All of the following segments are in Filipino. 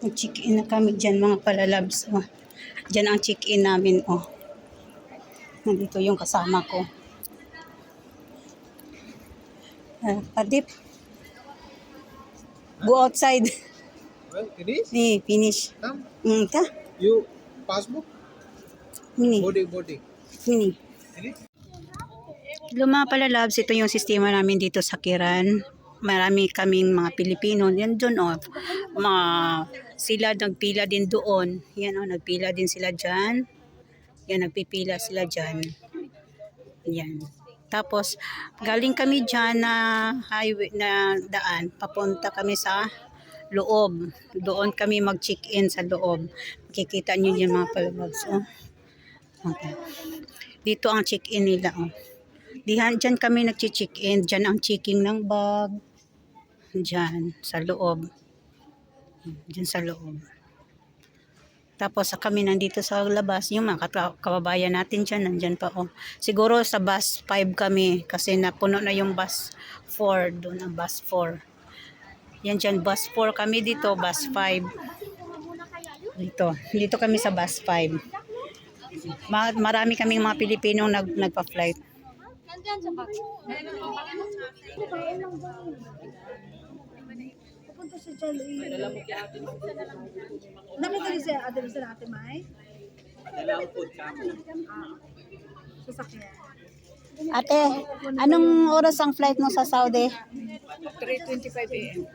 Nag-check-in na kami dyan mga palalabs. Oh. Dyan ang check-in namin. Oh. Nandito yung kasama ko. Padip. Go outside. Well, finish? Finish. Come. Ka? You passbook? Mini. Body. Mini. Finish? Hello mga palalabs, ito yung sistema namin dito sa Kiran. Marami kaming mga Pilipino. Yan doon oh. Sila nagpila din doon. Yan oh, nagpila din sila dyan. Yan, nagpipila sila dyan. Yan. Tapos, galing kami dyan na highway na daan. Papunta kami sa loob. Doon kami mag-check-in sa loob. Makikita nyo yung mga palalabs. Oh. Okay. Dito ang check-in nila. Oh. Diyan kami nag-check-in. Diyan ang checking ng bag. Diyan, sa loob. Diyan sa loob. Tapos kami nandito sa labas. Yung mga kababayan natin dyan, nandyan pa. Oh. Siguro sa bus 5 kami. Kasi napuno na yung bus 4. Doon ang bus 4. Yan dyan, bus 4 kami dito. Bus 5. Dito kami sa bus 5. Marami kaming mga Pilipinong nagpa-flight. Nandyan sa bag. Pupunta sa Charlie. Nakita niyo siya, adil sa natin, May? Sasakyan. Ate, anong oras ang flight mo sa Saudi? 3:25 a.m.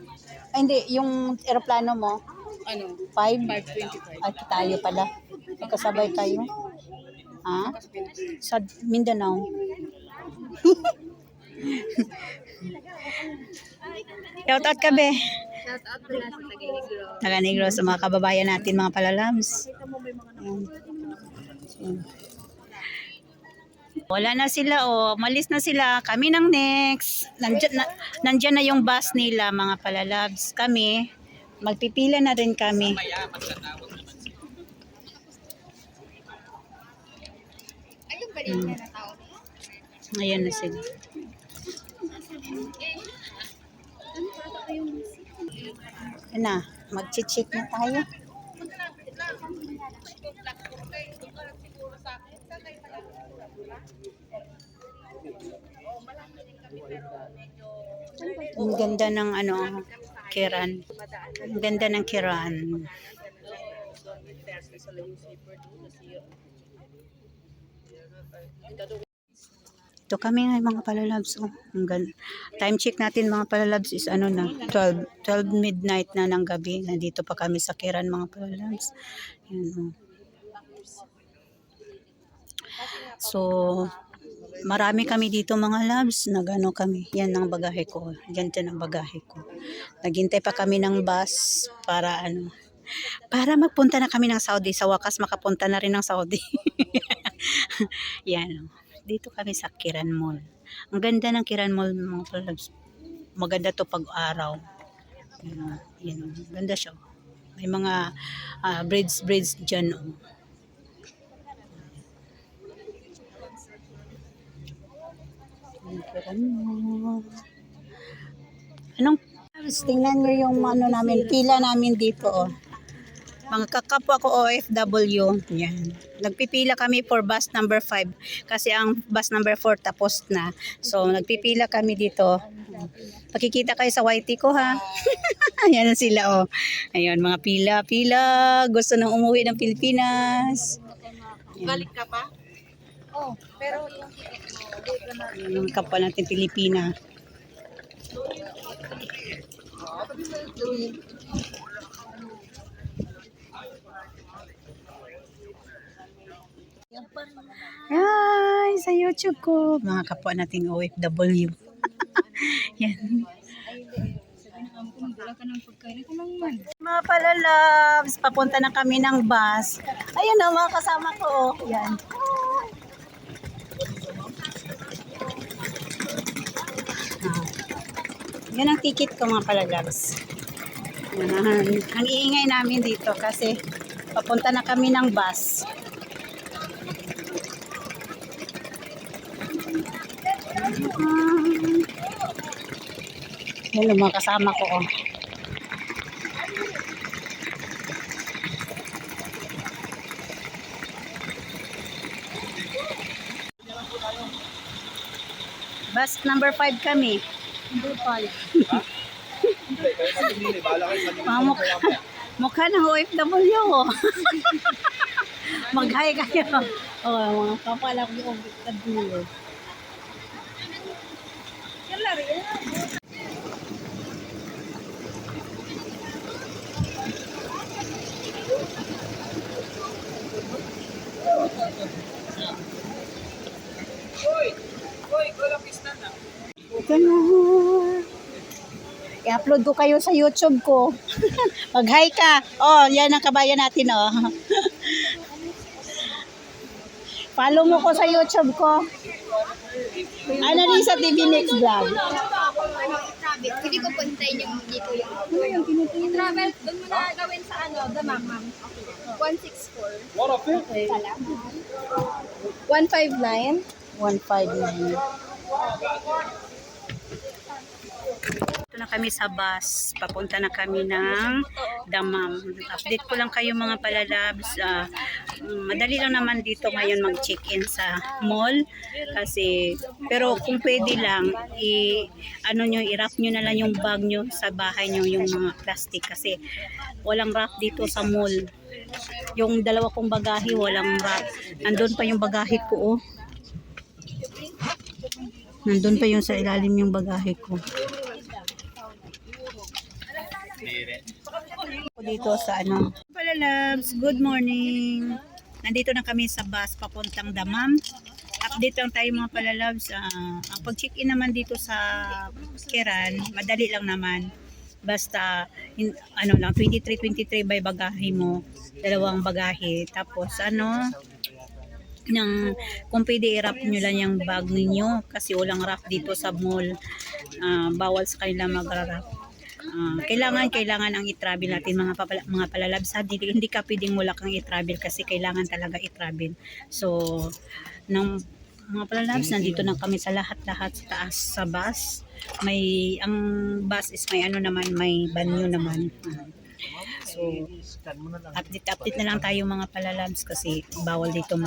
Ay, hindi, yung eroplano mo? Ano? 5? 5:25. At tayo pala. Magkasabay tayo. Ha? Sa Mindanao. Shout out ka be. Shout out pala sa Taga-Negro. Taga-Negros sa mga kababayan natin, mga palalams. Wala na sila oh, malis na sila. Kami nang next. Nandyan na yung bus nila, mga palalabs. Kami, magpipila na rin kami. Ayun ba rin na tao? Ayan na sila. Ayan na, mag-check na tayo. Ang ganda ng ano, Kiran. Ang ganda ng Kiran. Ito kami nga mga palalabs. Oh. Time check natin mga palalabs is ano na, 12 midnight na ng gabi. Nandito pa kami sa Kiran mga palalabs. Yan, oh. So, marami kami dito mga labs. Nagano kami. Yan ang bagahe ko. Yan ang bagahe ko. Naghintay pa kami ng bus para ano, para magpunta na kami ng Saudi. Sa wakas makapunta na rin ng Saudi. Yan. Dito kami sa Kiran Mall. Ang ganda ng Kiran Mall mga palalabs. Maganda to pag araw. Yan. Ganda siya. May mga braids dyan. Oh. Anong tingnan nyo yung ano namin, pila namin dito oh. Mga kakapwa ko OFW, yan. Nagpipila kami for bus number 5 kasi ang bus number 4 tapos na. So nagpipila kami dito. Pakikita kayo sa YT ko ha. Yan sila oh. Ayun, mga pila, gusto nang umuwi ng Pilipinas. Balik ka pa? Oh, pero yung Yung kapwa natin Pilipina. Hi! Sa YouTube ko. Mga kapwa nating OFW. Yan. Mga palalabs, papunta na kami ng bus. Ayun na mga kasama ko. Oh. Yan. Yan ang ticket ko mga palalabs. Ang iingay namin dito kasi papunta na kami ng bus. Yan ang mga kasama ko. Oh. Bus number 5 kami. Number 5. Hindi, kayo matumili. Bahala kayo sa Mga mukha ng OFW. Mag-hi kayo. Mga kapala ko yung OFW. Ganun. I-upload ko kayo sa YouTube ko. Mag-hi ka. Oh, yan ang kabayan natin, oh. Follow mo ko sa YouTube ko. Ano rin sa TV Next Vlog. Hindi ko puntayin yung dito yung travel, doon mo na gawin sa The Mamam. 164. What of it? 159. 159. Ito na kami sa bus. Papunta na kami ng Damam. Update ko lang kayo mga palalabs. Madali lang naman dito ngayon mag-check-in sa mall. Kasi, pero kung pwede lang, i-wrap nyo na lang yung bag nyo sa bahay nyo, yung mga plastic. Kasi walang wrap dito sa mall. Yung dalawa kong bagahe, walang wrap. Nandun pa yung bagahe ko, oh. Nandun pa yung sa ilalim yung bagahe ko. Dito sa Palalabs, good morning. Nandito na kami sa bus papuntang Damam. Update lang tayo mga palalabs. Ang pag-check-in naman dito sa Kiran, madali lang naman. Basta lang 23 by bagahe mo, dalawang bagahe. Tapos kung pwede i-wrap nyo lang yung bag ninyo kasi walang wrap dito sa mall. Bawal sa kanila mag-wrap. Kailangan ang i-travel natin mga palalabs. Hindi ka pwedeng wala kang i-travel kasi kailangan talaga i-travel. So, mga palalabs, nandito na kami sa lahat-lahat sa taas sa bus. Ang bus is may banyo naman. So, update na lang tayo mga palalabs kasi bawal dito